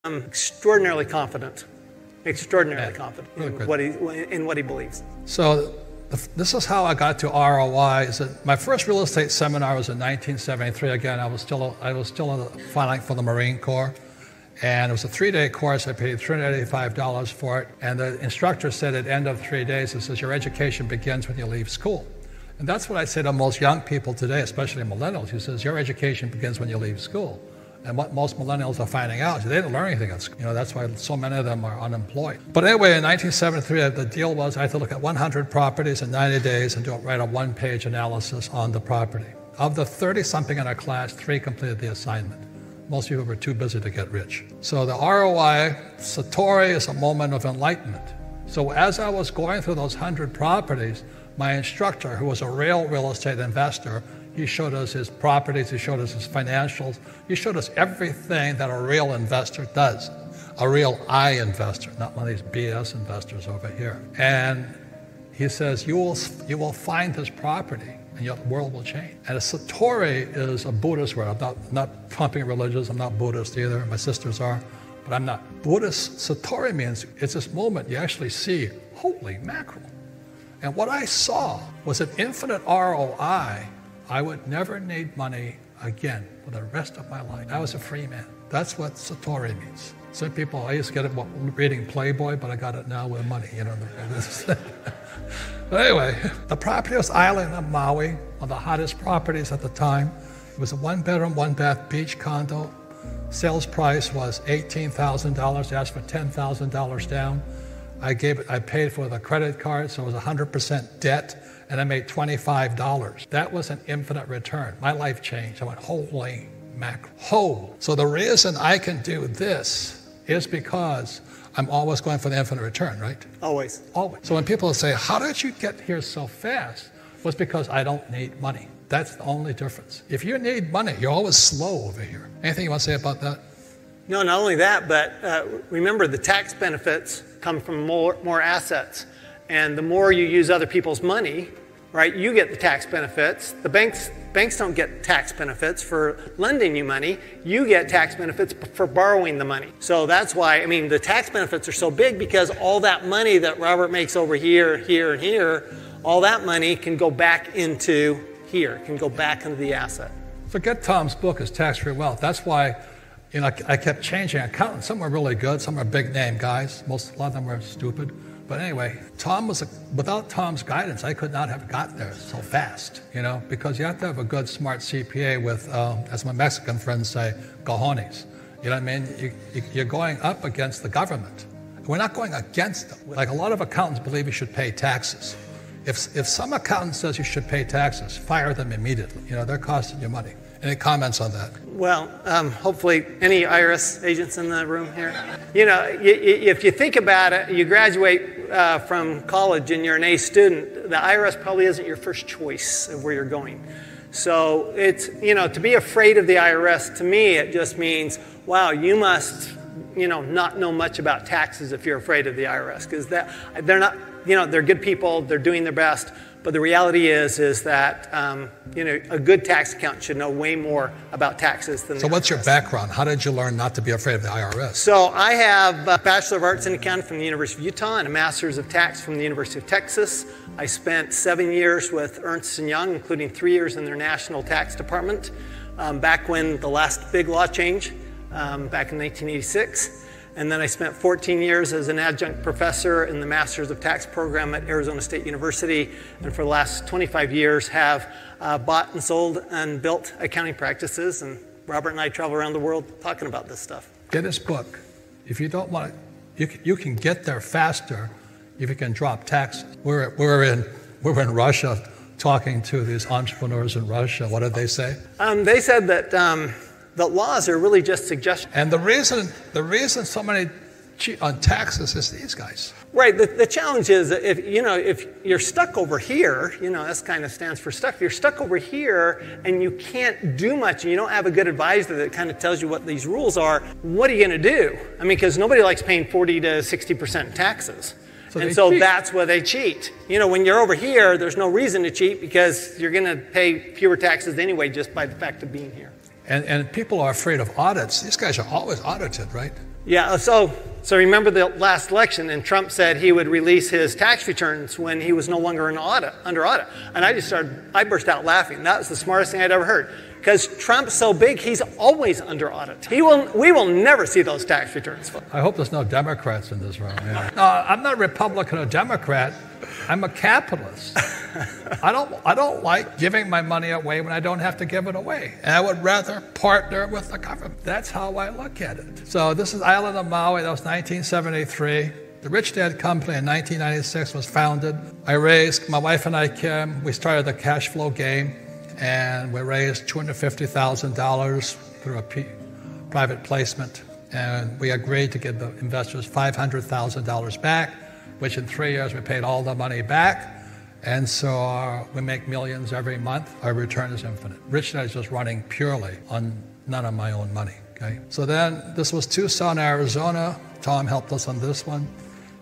I'm extraordinarily confident confident Really in what he believes. So this is how I got to ROI. Is that my first real estate seminar was in 1973. Again, I was still filing for the Marine Corps. And it was a 3-day course. I paid $385 for it. And the instructor said at the end of 3 days, he says, your education begins when you leave school. And that's what I say to most young people today, especially millennials. He says, your education begins when you leave school. And what most millennials are finding out is they didn't learn anything at school. That's why so many of them are unemployed. But anyway, in 1973, the deal was I had to look at 100 properties in 90 days and write a 1-page analysis on the property. Of the 30-something in our class, 3 completed the assignment. Most people were too busy to get rich. So the ROI, Satori, is a moment of enlightenment. So as I was going through those 100 properties, my instructor, who was a real estate investor, he showed us his properties, he showed us his financials, he showed us everything that a real investor does. A real I investor, not one of these BS investors over here. And he says, you will find this property and your world will change. And a Satori is a Buddhist word. I'm not pumping religious, I'm not Buddhist either, my sisters are, but I'm not. Buddhist Satori means it's this moment you actually see, holy mackerel. And what I saw was an infinite ROI. I would never need money again for the rest of my life. I was a free man. That's what Satori means. Some people, I used to get it reading Playboy, but I got it now with money, But anyway, the property was island of Maui, one of the hottest properties at the time. It was a 1-bedroom, 1-bath beach condo. Sales price was $18,000. They asked for $10,000 down. I paid for the credit card, so it was 100% debt, and I made $25. That was an infinite return. My life changed. I went, holy mackerel. So the reason I can do this is because I'm always going for the infinite return, right? Always. Always. So when people say, how did you get here so fast? Was because I don't need money. That's the only difference. If you need money, you're always slow over here. Anything you want to say about that? No, not only that, but remember the tax benefits come from more assets. And the more you use other people's money, right, you get the tax benefits. The banks don't get tax benefits for lending you money. You get tax benefits for borrowing the money. So that's why, the tax benefits are so big because all that money that Robert makes over here, here, and here, all that money can go back into here, can go back into the asset. Forget Tom's book, his Tax-Free Wealth. That's why I kept changing accountants. Some were really good, some were big name guys. A lot of them were stupid. But anyway, without Tom's guidance, I could not have got there so fast, because you have to have a good, smart CPA with, as my Mexican friends say, cojones. You know what I mean? You're going up against the government. We're not going against them. Like a lot of accountants believe you should pay taxes. If some accountant says you should pay taxes, fire them immediately. They're costing you money. Any comments on that? Well, hopefully, any IRS agents in the room here? If you think about it, you graduate from college and you're an A student, the IRS probably isn't your first choice of where you're going. So it's, to be afraid of the IRS, to me, it just means, wow, you must, not know much about taxes if you're afraid of the IRS, because they're not, they're good people, they're doing their best. But the reality is that a good tax accountant should know way more about taxes than the IRS. What's your background? How did you learn not to be afraid of the IRS? So I have a Bachelor of Arts in Accounting from the University of Utah and a Master's of Tax from the University of Texas. I spent 7 years with Ernst & Young, including 3 years in their National Tax Department, back when the last big law change, back in 1986. And then I spent 14 years as an adjunct professor in the Masters of Tax program at Arizona State University. And for the last 25 years have bought and sold and built accounting practices. And Robert and I travel around the world talking about this stuff. Get his book. If you don't want it, you can get there faster if you can drop taxes. We're in Russia talking to these entrepreneurs in Russia. What did they say? They said that the laws are really just suggestions. And the reason so many cheat on taxes is these guys. Right. The challenge is that if you're stuck over here, that kind of stands for stuck. If you're stuck over here and you can't do much and you don't have a good advisor that kind of tells you what these rules are, what are you going to do? Because nobody likes paying 40 to 60% in taxes. So that's why they cheat. When you're over here, there's no reason to cheat because you're going to pay fewer taxes anyway just by the fact of being here. And people are afraid of audits. These guys are always audited, right? Yeah, so remember the last election, and Trump said he would release his tax returns when he was no longer under audit. And I burst out laughing. That was the smartest thing I'd ever heard. Because Trump's so big, he's always under audit. We will never see those tax returns. I hope there's no Democrats in this room. Yeah. No, I'm not a Republican or Democrat. I'm a capitalist. I don't like giving my money away when I don't have to give it away. And I would rather partner with the government. That's how I look at it. So this is Island of Maui. That was 1973. The Rich Dad Company in 1996 was founded. My wife and I, Kim, we started the cash flow game, and we raised $250,000 through a private placement. And we agreed to give the investors $500,000 back, which in 3 years we paid all the money back. And so we make millions every month. Our return is infinite. Rich Dad is just running purely on none of my own money. Okay. So then this was Tucson, Arizona. Tom helped us on this one.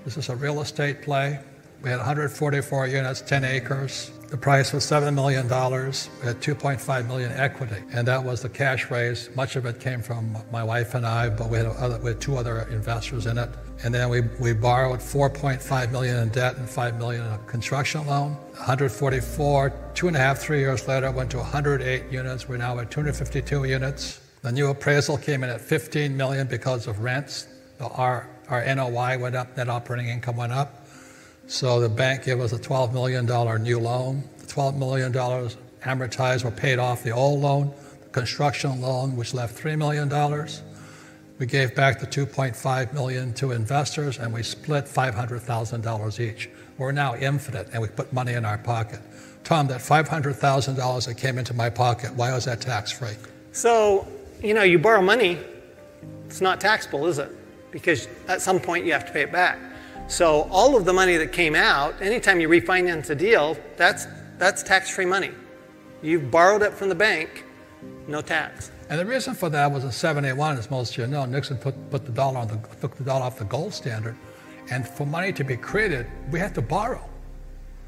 This is a real estate play. We had 144 units, 10 acres. The price was $7 million. We had $2.5 million equity, and that was the cash raise. Much of it came from my wife and I, but we had two other investors in it. And then we borrowed $4.5 million in debt and $5 million in a construction loan. 144, 2.5, 3 years later, went to 108 units. We're now at 252 units. The new appraisal came in at $15 million because of rents. Our NOI went up, net operating income went up. So the bank gave us a $12 million new loan. The $12 million amortized or paid off the old loan, the construction loan, which left $3 million. We gave back the $2.5 million to investors, and we split $500,000 each. We're now infinite, and we put money in our pocket. Tom, that $500,000 that came into my pocket, why was that tax-free? So, you borrow money, it's not taxable, is it? Because at some point you have to pay it back. So all of the money that came out, anytime you refinance a deal, that's tax-free money. You've borrowed it from the bank, no tax. And the reason for that was in 71, as most of you know, Nixon took the dollar off the gold standard. And for money to be created, we had to borrow.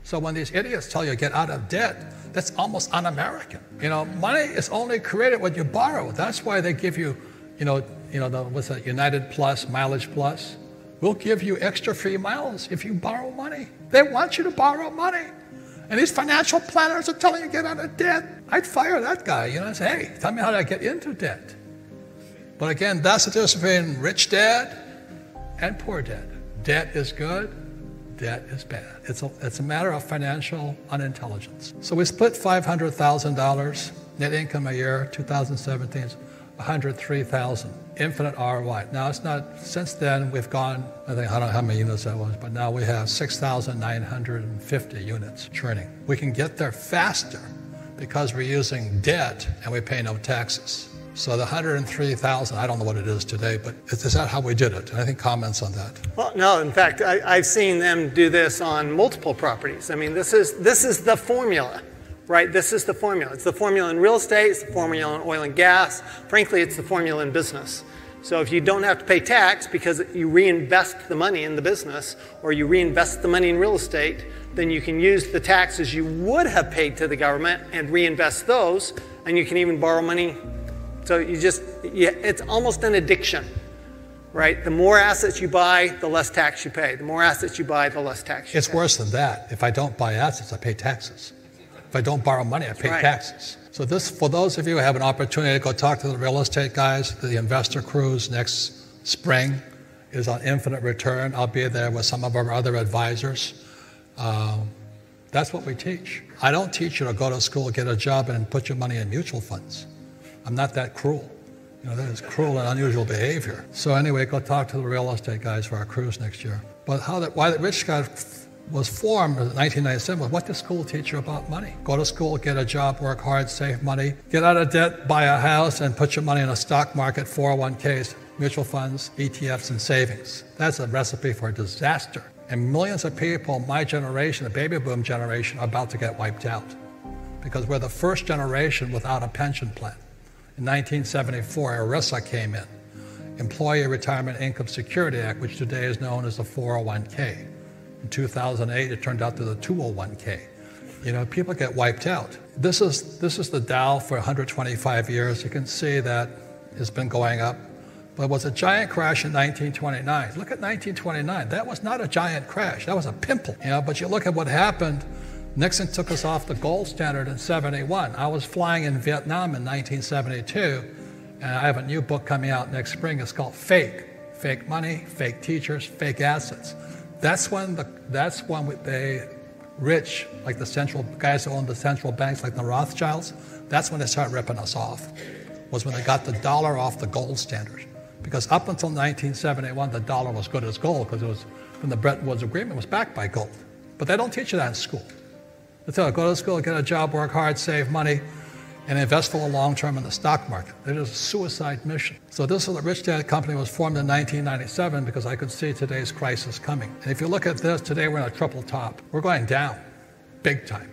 So when these idiots tell you get out of debt, that's almost un-American. Money is only created when you borrow. That's why they give you, what's that, United Plus, Mileage Plus. We'll give you extra free miles if you borrow money. They want you to borrow money. And these financial planners are telling you to get out of debt. I'd fire that guy, and say, hey, tell me how to get into debt. But again, that's the difference between rich dad and poor dad. Debt is good, debt is bad. It's a matter of financial unintelligence. So we split $500,000, net income a year, 2017 is $103,000, infinite ROI. Now it's not, since then we've gone, I don't know how many units that was, but now we have 6,950 units churning. We can get there faster because we're using debt and we pay no taxes. So the 103,000, I don't know what it is today, but is that how we did it? Any comments on that? Well, no, in fact, I've seen them do this on multiple properties. I mean, this is the formula. Right, this is the formula. It's the formula in real estate, it's the formula in oil and gas. Frankly, it's the formula in business. So if you don't have to pay tax because you reinvest the money in the business or you reinvest the money in real estate, then you can use the taxes you would have paid to the government and reinvest those, and you can even borrow money. So it's almost an addiction, right? The more assets you buy, the less tax you pay. The more assets you buy, the less tax you pay. It's worse than that. If I don't buy assets, I pay taxes. If I don't borrow money, I pay taxes. So this, for those of you who have an opportunity to go talk to the real estate guys, the investor cruise next spring is on infinite return. I'll be there with some of our other advisors. That's what we teach. I don't teach you to go to school, get a job, and put your money in mutual funds. I'm not that cruel. That is cruel and unusual behavior. So anyway, go talk to the real estate guys for our cruise next year. But why the rich guy was formed in 1997 was what does school teach you about money? Go to school, get a job, work hard, save money, get out of debt, buy a house, and put your money in a stock market, 401ks, mutual funds, ETFs, and savings. That's a recipe for disaster. And millions of people, my generation, the baby boom generation, are about to get wiped out because we're the first generation without a pension plan. In 1974, ERISA came in, Employee Retirement Income Security Act, which today is known as the 401k. In 2008, it turned out to the 201k. People get wiped out. This is the Dow for 125 years. You can see that it's been going up. But it was a giant crash in 1929. Look at 1929. That was not a giant crash. That was a pimple. But you look at what happened. Nixon took us off the gold standard in 71. I was flying in Vietnam in 1972, and I have a new book coming out next spring. It's called Fake. Fake money, fake teachers, fake assets. That's when they rich, like the central guys who own the central banks, like the Rothschilds, that's when they started ripping us off, was when they got the dollar off the gold standard. Because up until 1971, the dollar was good as gold, because it was, when the Bretton Woods Agreement was backed by gold. But they don't teach you that in school. They tell you, go to school, get a job, work hard, save money, and invest for the long term in the stock market. It is a suicide mission. So this is the Rich Dad Company was formed in 1997 because I could see today's crisis coming. And if you look at this, today we're in a triple top. We're going down, big time.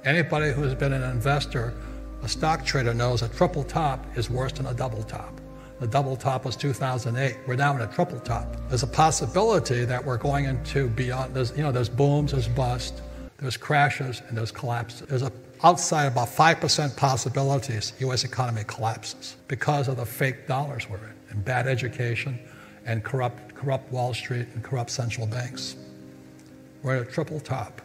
Anybody who has been an investor, a stock trader, knows a triple top is worse than a double top. The double top was 2008. We're now in a triple top. There's a possibility that we're going into beyond, there's booms, there's busts, there's crashes, and there's collapses. There's outside about 5% possibilities the U.S. economy collapses because of the fake dollars we're in, and bad education, and corrupt Wall Street, and corrupt central banks. We're at a triple top.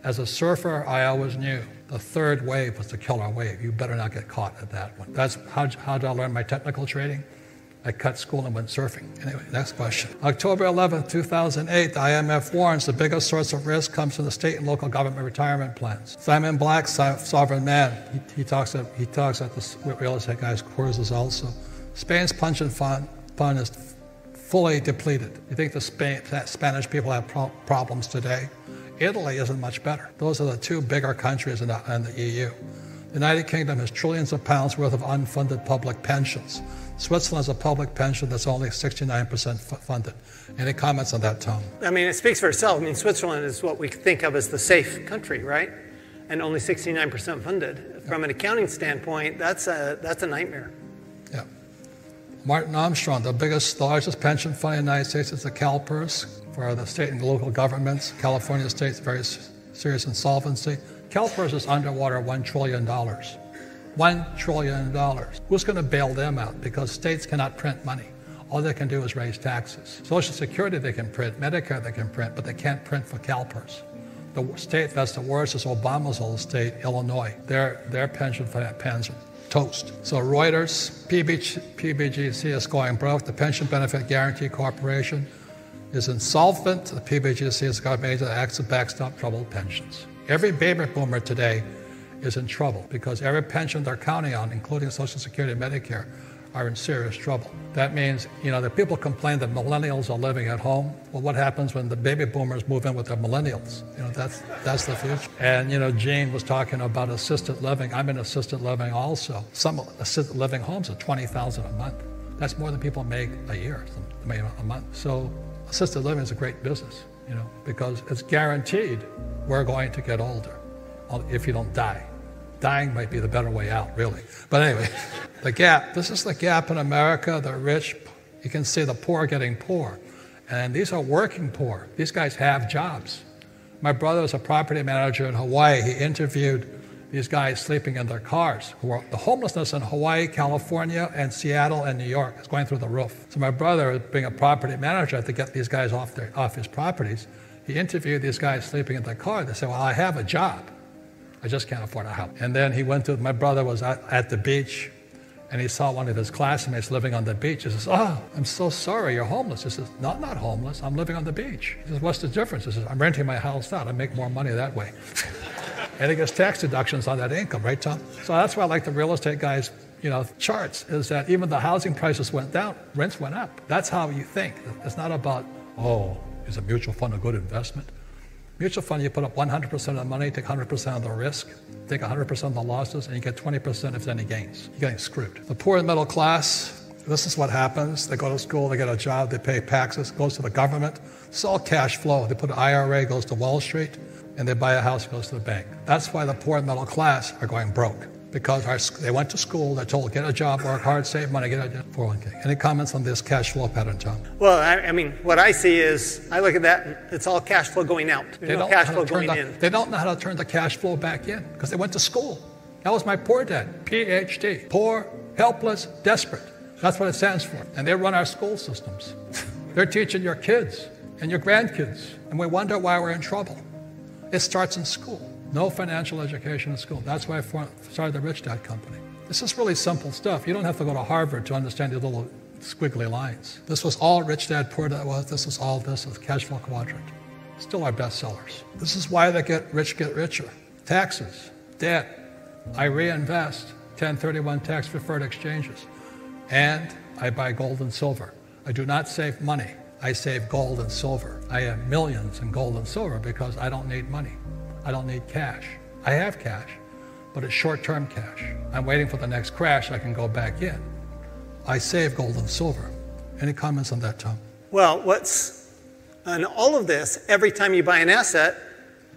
As a surfer, I always knew the third wave was the killer wave. You better not get caught at that one. That's how did I learn my technical trading? I cut school and went surfing. Anyway, next question. October 11, 2008, the IMF warns the biggest source of risk comes from the state and local government retirement plans. Simon Black, sovereign man, he talks at the real estate guys' courses also. Spain's pension fund is fully depleted. You think the Spanish people have problems today? Italy isn't much better. Those are the two bigger countries in the EU. The United Kingdom has trillions of pounds worth of unfunded public pensions. Switzerland has a public pension that's only 69% funded. Any comments on that, Tom? I mean, it speaks for itself. I mean, Switzerland is what we think of as the safe country, right? And only 69% funded. From an accounting standpoint, that's a nightmare. Yeah. Martin Armstrong, the largest pension fund in the United States is the CalPERS for the state and local governments. California state's very serious insolvency. CalPERS is underwater $1 trillion. $1 trillion. Who's going to bail them out? Because states cannot print money. All they can do is raise taxes. Social Security they can print, Medicare they can print, but they can't print for CalPERS. The state that's the worst is Obama's old state, Illinois. Their pension plans are toast. So Reuters, PBGC is going broke. The Pension Benefit Guaranty Corporation is insolvent. The PBGC has got made to act to backstop troubled pensions. Every baby boomer today is in trouble because every pension they're counting on, including Social Security and Medicare, are in serious trouble. That means, the people complain that millennials are living at home. Well, what happens when the baby boomers move in with their millennials? That's the future. And, Gene was talking about assisted living. I'm in assisted living also. Some assisted living homes are $20,000 a month. That's more than people make a year, a month. So assisted living is a great business, because it's guaranteed we're going to get older if you don't die. Dying might be the better way out, really. But anyway, the gap. This is the gap in America. The rich, you can see the poor getting poor. And these are working poor. These guys have jobs. My brother is a property manager in Hawaii. He interviewed these guys sleeping in their cars. The homelessness in Hawaii, California, and Seattle and New York is going through the roof. So my brother, being a property manager, had to get these guys off his properties. He interviewed these guys sleeping in their car. They said, well, I have a job. I just can't afford a house. And then my brother was at the beach, and he saw one of his classmates living on the beach. He says, oh, I'm so sorry, you're homeless. He says, no, I'm not homeless. I'm living on the beach. He says, what's the difference? He says, I'm renting my house out. I make more money that way. And he gets tax deductions on that income, right, Tom? So that's why I like the real estate guys, charts, is that even the housing prices went down, rents went up. That's how you think. It's not about, is a mutual fund a good investment? Mutual fund, you put up 100% of the money, take 100% of the risk, take 100% of the losses, and you get 20% if there's any gains. You're getting screwed. The poor and middle class, this is what happens. They go to school, they get a job, they pay taxes, goes to the government. It's all cash flow. They put an IRA, goes to Wall Street, and they buy a house, goes to the bank. That's why the poor and middle class are going broke. Because they went to school, they're told, get a job, work hard, save money, get a 401k. Any comments on this cash flow pattern, Tom? Well, I mean, what I see is, I look at that, and it's all cash flow going out. There's no cash flow going in. They don't know how to turn the cash flow back in because they went to school. That was my poor dad, PhD. Poor, helpless, desperate. That's what it stands for. And they run our school systems. They're teaching your kids and your grandkids. And we wonder why we're in trouble. It starts in school. No financial education in school. That's why I started the Rich Dad Company. This is really simple stuff. You don't have to go to Harvard to understand these little squiggly lines. This was all Rich Dad, Poor Dad was. This was all this with Cash Flow Quadrant. Still our best sellers. This is why they get richer. Taxes, debt. I reinvest 1031 tax-deferred exchanges. And I buy gold and silver. I do not save money. I save gold and silver. I have millions in gold and silver because I don't need money. I don't need cash. I have cash, but it's short-term cash. I'm waiting for the next crash. I can go back in. I save gold and silver. Any comments on that, Tom? Well, on all of this, every time you buy an asset,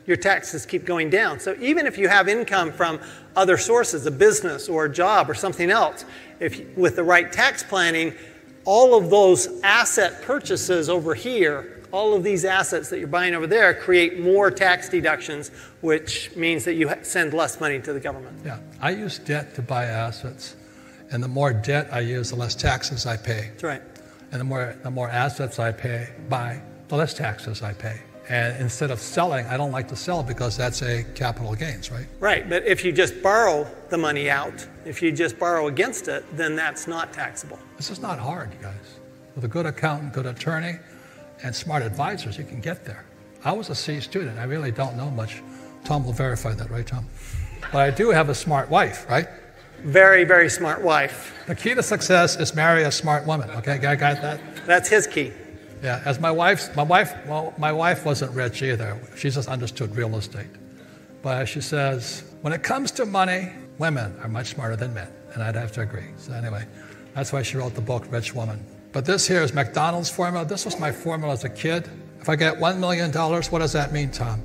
your taxes keep going down. So even if you have income from other sources, a business or a job or something else, with the right tax planning, all of those asset purchases over here, all of these assets that you're buying over there create more tax deductions, which means that you send less money to the government. Yeah, I use debt to buy assets, and the more debt I use, the less taxes I pay. That's right. And the more assets I buy, the less taxes I pay. And instead of selling, I don't like to sell because that's a capital gains, right? Right, but if you just borrow the money out, if you just borrow against it, then that's not taxable. This is not hard, you guys. With a good accountant, good attorney, and smart advisors, you can get there. I was a C student. I really don't know much. Tom will verify that, right, Tom? But I do have a smart wife, right? Very, very smart wife. The key to success is marry a smart woman, okay? Got that? That's his key. Yeah, as my wife wasn't rich either. She just understood real estate. But she says, when it comes to money, women are much smarter than men. And I'd have to agree. So anyway, that's why she wrote the book, Rich Woman. But this here is McDonald's formula. This was my formula as a kid. If I get $1 million, what does that mean, Tom?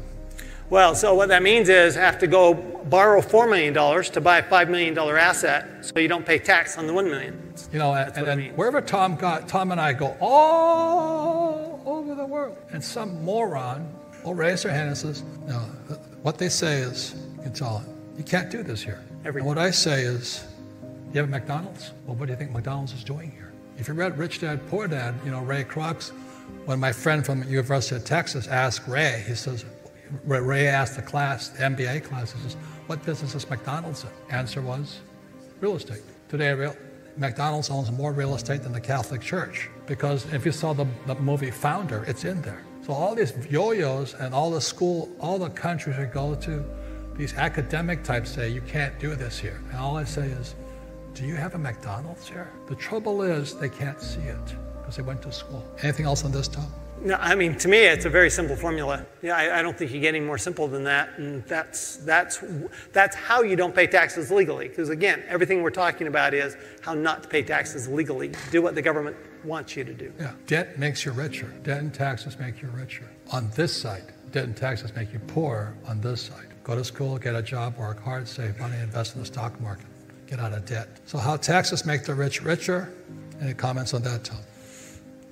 Well, so what that means is I have to go borrow $4 million to buy a $5 million asset so you don't pay tax on the $1 million. You know, and then wherever Tom and I go all over the world. And some moron will raise their hand and says, no, what they say is, you can tell them, you can't do this here. And what I say is, you have a McDonald's? Well, what do you think McDonald's is doing here? If you read Rich Dad, Poor Dad, you know, Ray Kroc's, when my friend from the University of Texas asked Ray, he says, Ray asked the class, the MBA class, he says, what business is McDonald's in? Answer was, real estate. Today, McDonald's owns more real estate than the Catholic Church, because if you saw the movie Founder, it's in there. So all these yo-yos and all the countries we go to, these academic types say, you can't do this here. And all I say is, do you have a McDonald's here? The trouble is they can't see it because they went to school. Anything else on this, Tom? No, I mean, to me, it's a very simple formula. Yeah, I don't think you get any more simple than that. And that's how you don't pay taxes legally. Because again, everything we're talking about is how not to pay taxes legally. Do what the government wants you to do. Yeah, debt makes you richer. Debt and taxes make you richer. On this side, debt and taxes make you poorer on this side. Go to school, get a job, work hard, save money, invest in the stock market. Get out of debt. So how taxes make the rich richer? Any comments on that, Tom?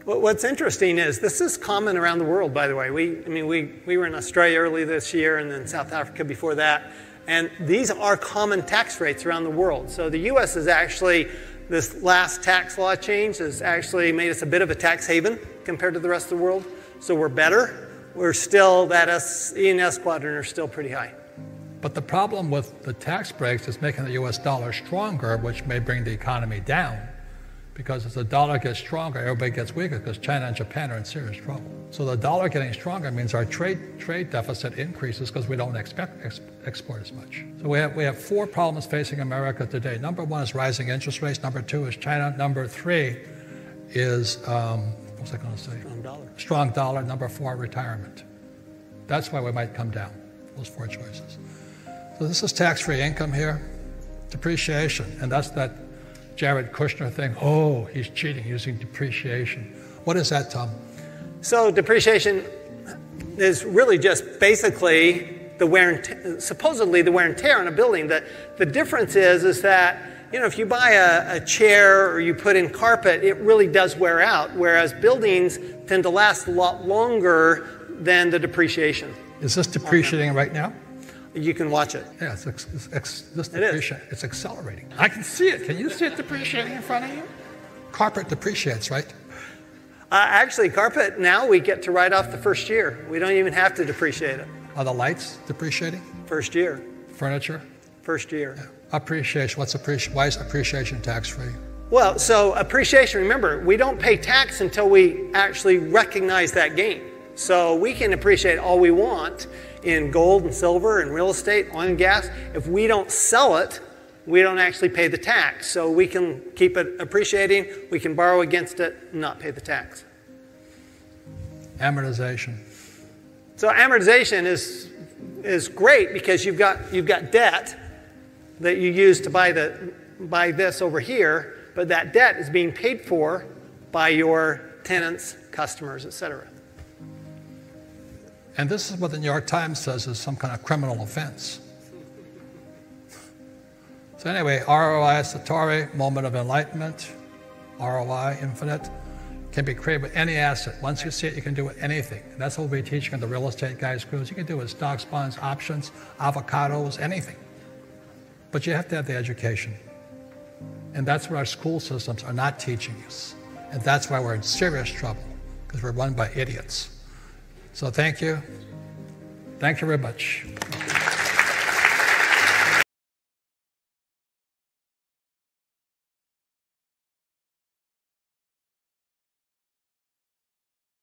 Well, what's interesting is this is common around the world, by the way. We were in Australia early this year and then South Africa before that. And these are common tax rates around the world. So the U.S. is actually, this last tax law change has actually made us a bit of a tax haven compared to the rest of the world. So we're better. We're still, that E&S quadrant are still pretty high. But the problem with the tax breaks is making the U.S. dollar stronger, which may bring the economy down. Because as the dollar gets stronger, everybody gets weaker because China and Japan are in serious trouble. So the dollar getting stronger means our trade deficit increases because we don't expect export as much. So we have four problems facing America today. Number one is rising interest rates. Number two is China. Number three is, what was I going to say? Strong dollar. Strong dollar. Number four, retirement. That's why we might come down, those four choices. So this is tax-free income here, depreciation, and that's that Jared Kushner thing. Oh, he's cheating using depreciation. What is that, Tom? So depreciation is really just basically the wear and supposedly the wear and tear on a building. The difference is that, you know, if you buy a chair or you put in carpet, it really does wear out, whereas buildings tend to last a lot longer than the depreciation. Is this depreciating right now? You can watch it. Yeah, it's accelerating. I can see it. Can you see it depreciating in front of you? Carpet depreciates, right? Actually, carpet, now we get to write off the first year. We don't even have to depreciate it. Are the lights depreciating? First year. Furniture? First year. Yeah. Appreciation. Why is appreciation tax-free? Well, so appreciation, remember, we don't pay tax until we actually recognize that gain. So we can appreciate all we want in gold and silver and real estate, oil and gas. If we don't sell it, we don't actually pay the tax. So we can keep it appreciating, we can borrow against it, and not pay the tax. Amortization. So amortization is great because you've got debt that you use to buy this over here, but that debt is being paid for by your tenants, customers, etc. And this is what the New York Times says is some kind of criminal offense. So anyway, ROI Satori, moment of enlightenment, ROI, infinite, can be created with any asset. Once you see it, you can do it with anything. And that's what we'll be teaching in the real estate guys' crews. You can do it with stocks, bonds, options, avocados, anything. But you have to have the education. And that's what our school systems are not teaching us. And that's why we're in serious trouble, because we're run by idiots. So thank you. Thank you very much.